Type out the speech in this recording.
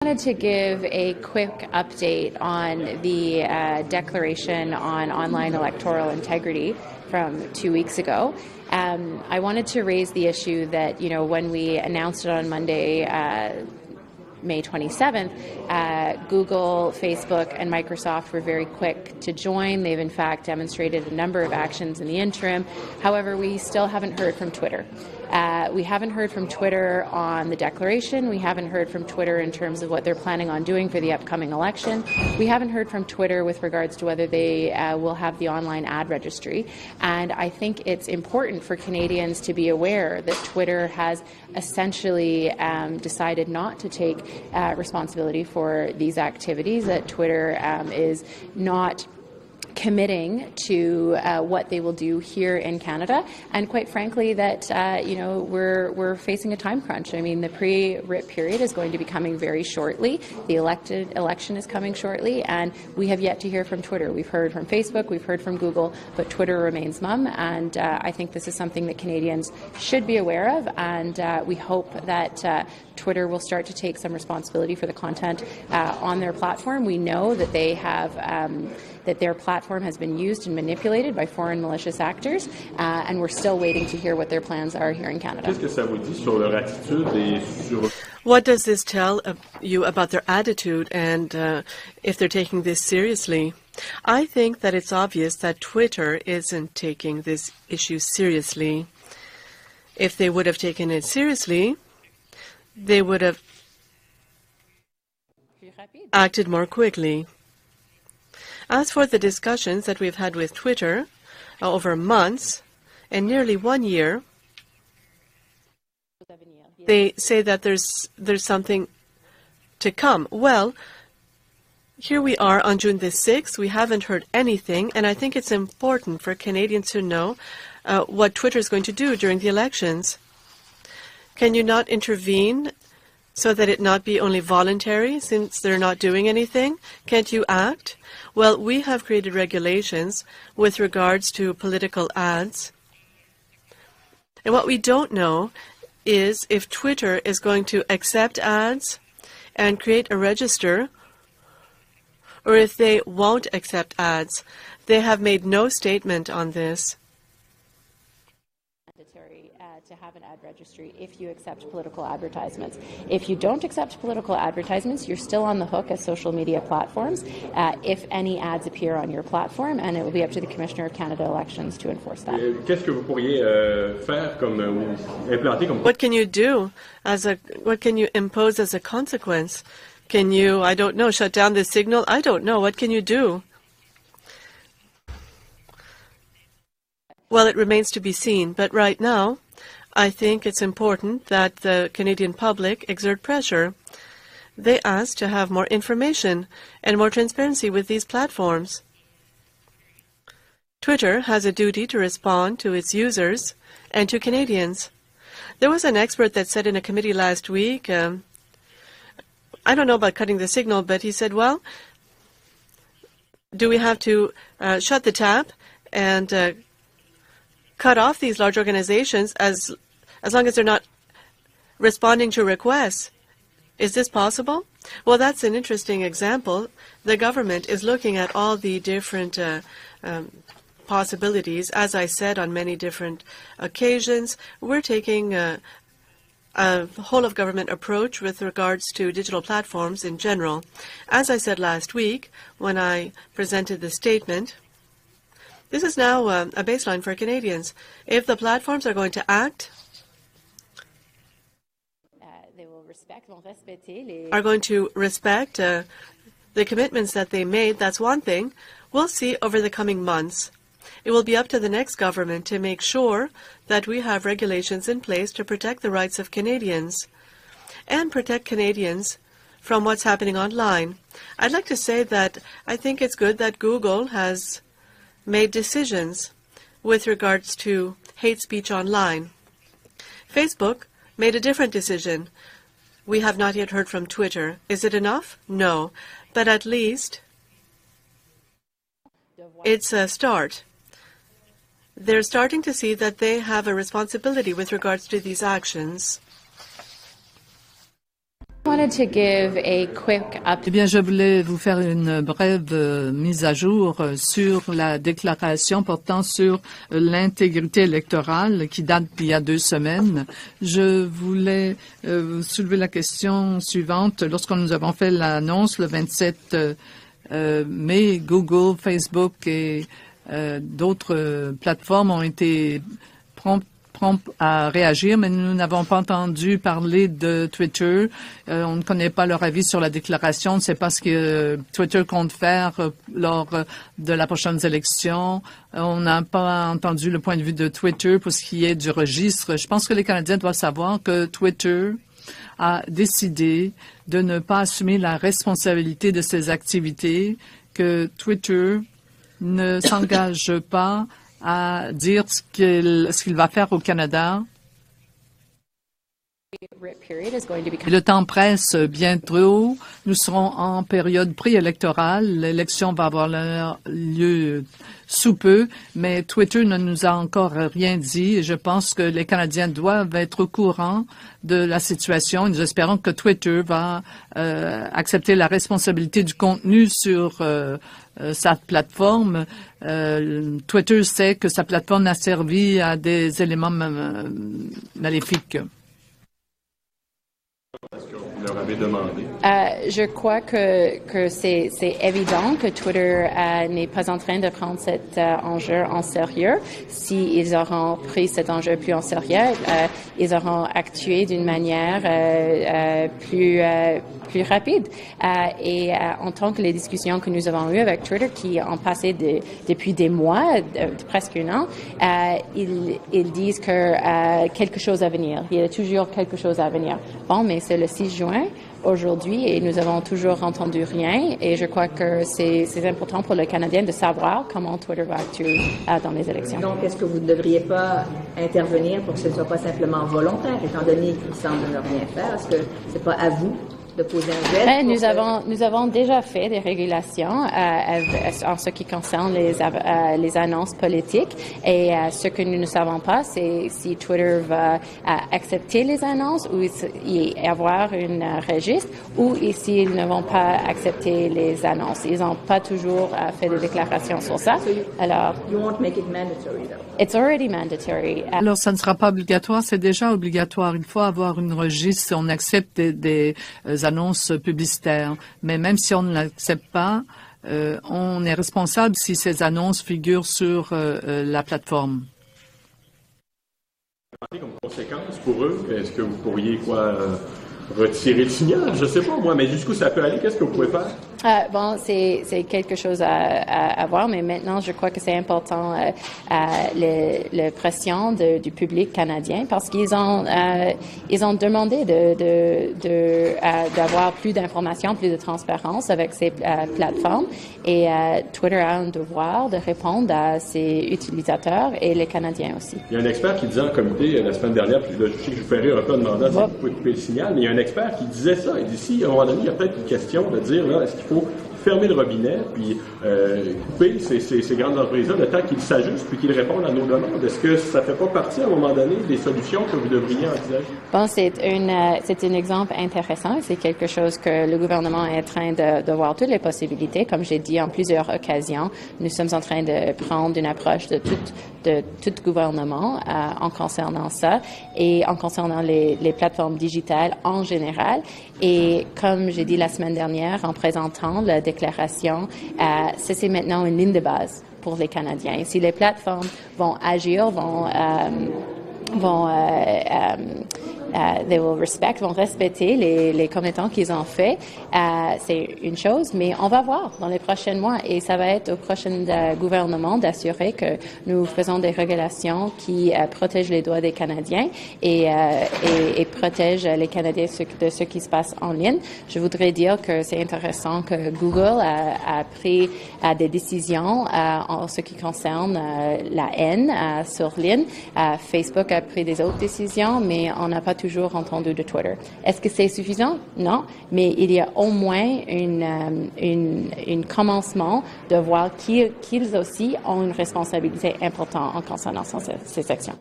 I wanted to give a quick update on the declaration on online electoral integrity from 2 weeks ago. I wanted to raise the issue that, when we announced it on Monday, May 27th, Google, Facebook, and Microsoft were very quick to join. They've in fact demonstrated a number of actions in the interim. However, we still haven't heard from Twitter. We haven't heard from Twitter on the declaration. We haven't heard from Twitter in terms of what they're planning on doing for the upcoming election. We haven't heard from Twitter with regards to whether they will have the online ad registry. And I think it's important for Canadians to be aware that Twitter has essentially decided not to take responsibility for these activities, that Twitter is not committing to what they will do here in Canada, and quite frankly that we're facing a time crunch. I mean, the pre-writ period is going to be coming very shortly. The election is coming shortly, and we have yet to hear from Twitter. We've heard from Facebook, we've heard from Google, but Twitter remains mum, and I think this is something that Canadians should be aware of, and we hope that Twitter will start to take some responsibility for the content on their platform. We know that they have that their platform has been used and manipulated by foreign malicious actors, and we're still waiting to hear what their plans are here in Canada. What does this tell you about their attitude and if they're taking this seriously? I think that it's obvious that Twitter isn't taking this issue seriously. If they would have taken it seriously, they would have acted more quickly. As for the discussions that we've had with Twitter over months and nearly 1 year, they say that there's something to come. Well, here we are on June the 6th. We haven't heard anything, and I think it's important for Canadians to know what Twitter is going to do during the elections. Can you not intervene so that it not be only voluntary, since they're not doing anything? Can't you act? Well, we have created regulations with regards to political ads. And what we don't know is if Twitter is going to accept ads and create a register, or if they won't accept ads. They have made no statement on this. To have an ad registry if you accept political advertisements. If you don't accept political advertisements, you're still on the hook as social media platforms if any ads appear on your platform, and it will be up to the Commissioner of Canada Elections to enforce that. What can you do what can you impose as a consequence? Can you, I don't know, shut down the signal? I don't know. What can you do? Well, it remains to be seen, but right now, I think it's important that the Canadian public exert pressure. They ask to have more information and more transparency with these platforms. Twitter has a duty to respond to its users and to Canadians. There was an expert that said in a committee last week, I don't know about cutting the signal, but he said, well, do we have to shut the tap and cut off these large organizations as long as they're not responding to requests? Is this possible? Well, that's an interesting example. The government is looking at all the different possibilities. As I said on many different occasions, we're taking a whole-of-government approach with regards to digital platforms in general. As I said last week when I presented the statement, this is now a baseline for Canadians. If the platforms are going to act, are going to respect the commitments that they made, that's one thing. We'll see over the coming months. It will be up to the next government to make sure that we have regulations in place to protect the rights of Canadians and protect Canadians from what's happening online. I'd like to say that I think it's good that Google has made decisions with regards to hate speech online. Facebook made a different decision. We have not yet heard from Twitter. Is it enough? No. But at least it's a start. They're starting to see that they have a responsibility with regards to these actions. wanted to give a quick Eh bien, je voulais vous faire une brève mise à jour sur la déclaration portant sur l'intégrité électorale qui date d'il y a 2 semaines. Je voulais soulever la question suivante. Lorsque nous avons fait l'annonce le 27 mai, Google, Facebook et d'autres plateformes ont été promptes à réagir, mais nous n'avons pas entendu parler de Twitter. On ne connaît pas leur avis sur la déclaration. On ne sait pas ce que Twitter compte faire lors de la prochaine élection. On n'a pas entendu le point de vue de Twitter pour ce qui est du registre. Je pense que les Canadiens doivent savoir que Twitter a décidé de ne pas assumer la responsabilité de ses activités, que Twitter ne s'engage pas à dire ce qu'il va faire au Canada. Le temps presse bientôt. Nous serons en période préélectorale. L'élection va avoir lieu sous peu, mais Twitter ne nous a encore rien dit. Et je pense que les Canadiens doivent être au courant de la situation. Nous espérons que Twitter va accepter la responsabilité du contenu sur sa plateforme. Twitter sait que sa plateforme a servi à des éléments maléfiques. Est-ce que vous leur avez demandé? Je crois que c'est évident que Twitter n'est pas en train de prendre cet enjeu en sérieux. S'ils auront pris cet enjeu plus en sérieux, ils auront actué d'une manière plus rapide. Et en tant que les discussions que nous avons eues avec Twitter, qui ont passé depuis des mois, presque 1 an, ils disent que quelque chose à venir. Il y a toujours quelque chose à venir. Bon, mais c'est le 6 juin aujourd'hui et nous avons toujours entendu rien. Et je crois que c'est important pour le Canadien de savoir comment Twitter va actuer dans les élections. Donc, est-ce que vous ne devriez pas intervenir pour que ce ne soit pas simplement volontaire, étant donné qu'il semble ne rien faire? Est-ce que c'est pas à vous de poser un veto? Nous avons déjà fait des régulations en ce qui concerne les annonces politiques et ce que nous ne savons pas, c'est si Twitter va accepter les annonces ou y avoir un registre ou s'ils ne vont pas accepter les annonces. Ils n'ont pas toujours fait de déclarations sur ça. Alors, you won't make it mandatory, though. It's already mandatory. Alors, ça ne sera pas obligatoire, c'est déjà obligatoire. Il faut avoir une registre si on accepte des annonces publicitaires. Mais même si on ne l'accepte pas, on est responsable si ces annonces figurent sur la plateforme. Comme conséquence pour eux, est-ce que vous pourriez retirer le signal? Je ne sais pas moi, mais jusqu'où ça peut aller? Qu'est-ce que vous pouvez faire? Bon, c'est quelque chose à voir, mais maintenant, je crois que c'est important la pression du public canadien parce qu'ils ont demandé d'avoir plus d'informations, plus de transparence avec ces plateformes et Twitter a un devoir de répondre à ses utilisateurs et les Canadiens aussi. Il y a un expert qui disait en comité la semaine dernière, puis je sais que je vous fais rire un peu en demandant si vous pouvez couper le signal, mais il y a un expert qui disait ça. Il dit si, à un moment donné, il y a peut-être une question de dire, là, est-ce qu'il faut fermer le robinet, puis couper ces grandes entreprises-là le temps qu'ils s'ajustent, puis qu'ils répondent à nos demandes. Est-ce que ça ne fait pas partie, à un moment donné, des solutions que vous devriez envisager? Bon, c'est un exemple intéressant. C'est quelque chose que le gouvernement est en train de voir toutes les possibilités. Comme j'ai dit en plusieurs occasions, nous sommes en train de prendre une approche de tout gouvernement en concernant ça et en concernant les plateformes digitales en général. Et comme j'ai dit la semaine dernière en présentant la déclaration, c'est maintenant une ligne de base pour les Canadiens. Si les plateformes vont agir, vont respecter les commettants qu'ils ont fait. C'est une chose, mais on va voir dans les prochains mois et ça va être au prochain gouvernement d'assurer que nous faisons des régulations qui protègent les droits des Canadiens et protègent les Canadiens de ce qui se passe en ligne. Je voudrais dire que c'est intéressant que Google a pris des décisions en ce qui concerne la haine sur ligne. Facebook a pris des autres décisions, mais on n'a pas toujours entendu de Twitter. Est-ce que c'est suffisant? Non, mais il y a au moins un commencement de voir qu'ils aussi ont une responsabilité importante en concernant ces actions.